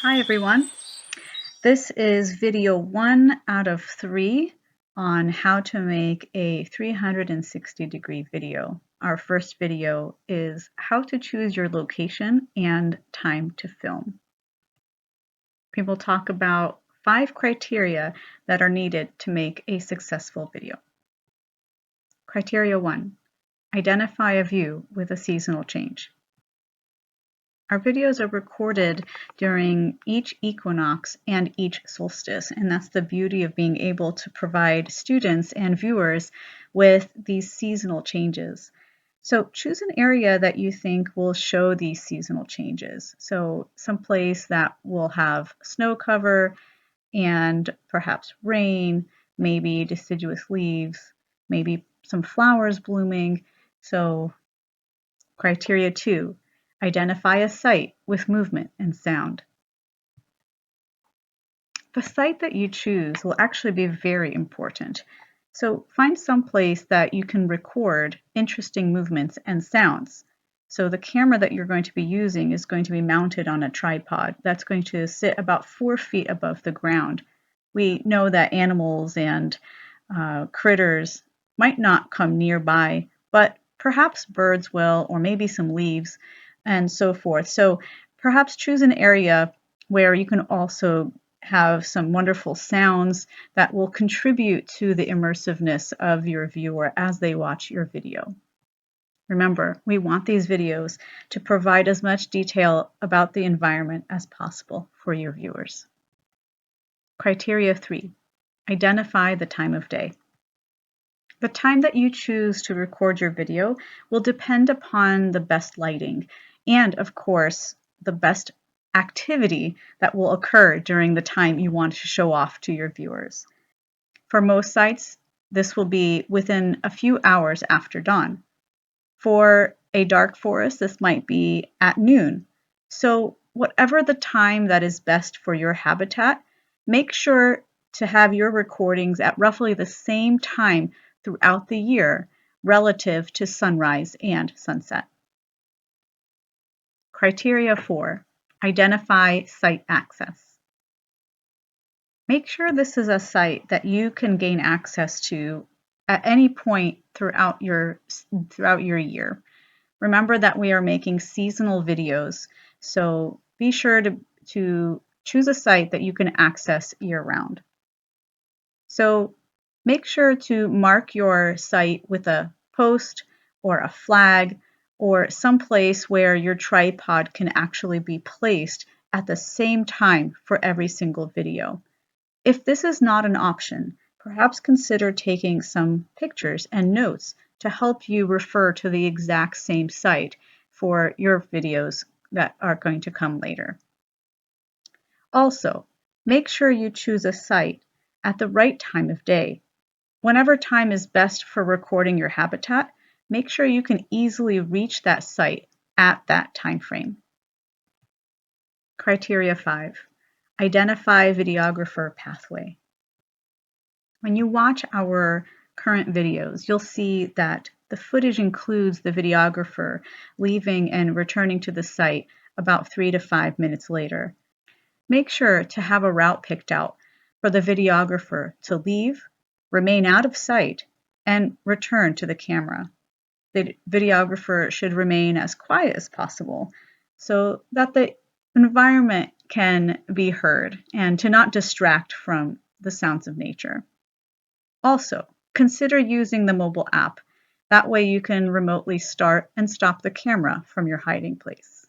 Hi everyone. This is video 1 out of 3 on how to make a 360-degree video. Our first video is how to choose your location and time to film. We will talk about 5 criteria that are needed to make a successful video. Criteria 1. Identify a view with a seasonal change. Our videos are recorded during each equinox and each solstice, and that's the beauty of being able to provide students and viewers with these seasonal changes. So choose an area that you think will show these seasonal changes. So someplace that will have snow cover and perhaps rain, maybe deciduous leaves, maybe some flowers blooming. So criteria 2. Identify a site with movement and sound. The site that you choose will actually be very important. So find some place that you can record interesting movements and sounds. So the camera that you're going to be using is going to be mounted on a tripod that's going to sit about 4 feet above the ground. We know that animals and critters might not come nearby, but perhaps birds will, or maybe some leaves, and so forth. So perhaps choose an area where you can also have some wonderful sounds that will contribute to the immersiveness of your viewer as they watch your video. Remember, we want these videos to provide as much detail about the environment as possible for your viewers. Criteria 3. Identify the time of day. The time that you choose to record your video will depend upon the best lighting and, of course, the best activity that will occur during the time you want to show off to your viewers. For most sites, this will be within a few hours after dawn. For a dark forest, this might be at noon. So whatever the time that is best for your habitat, make sure to have your recordings at roughly the same time throughout the year relative to sunrise and sunset. Criteria 4. Identify site access. Make sure this is a site that you can gain access to at any point throughout your year. Remember that we are making seasonal videos, so be sure to choose a site that you can access year-round. So make sure to mark your site with a post or a flag or some place where your tripod can actually be placed at the same time for every single video. If this is not an option, perhaps consider taking some pictures and notes to help you refer to the exact same site for your videos that are going to come later. Also, make sure you choose a site at the right time of day. Whenever time is best for recording your habitat, make sure you can easily reach that site at that time frame. Criteria 5. Identify videographer pathway. When you watch our current videos, you'll see that the footage includes the videographer leaving and returning to the site about 3 to 5 minutes later. Make sure to have a route picked out for the videographer to leave, remain out of sight, and return to the camera. The videographer should remain as quiet as possible so that the environment can be heard and to not distract from the sounds of nature. Also, consider using the mobile app. That way you can remotely start and stop the camera from your hiding place.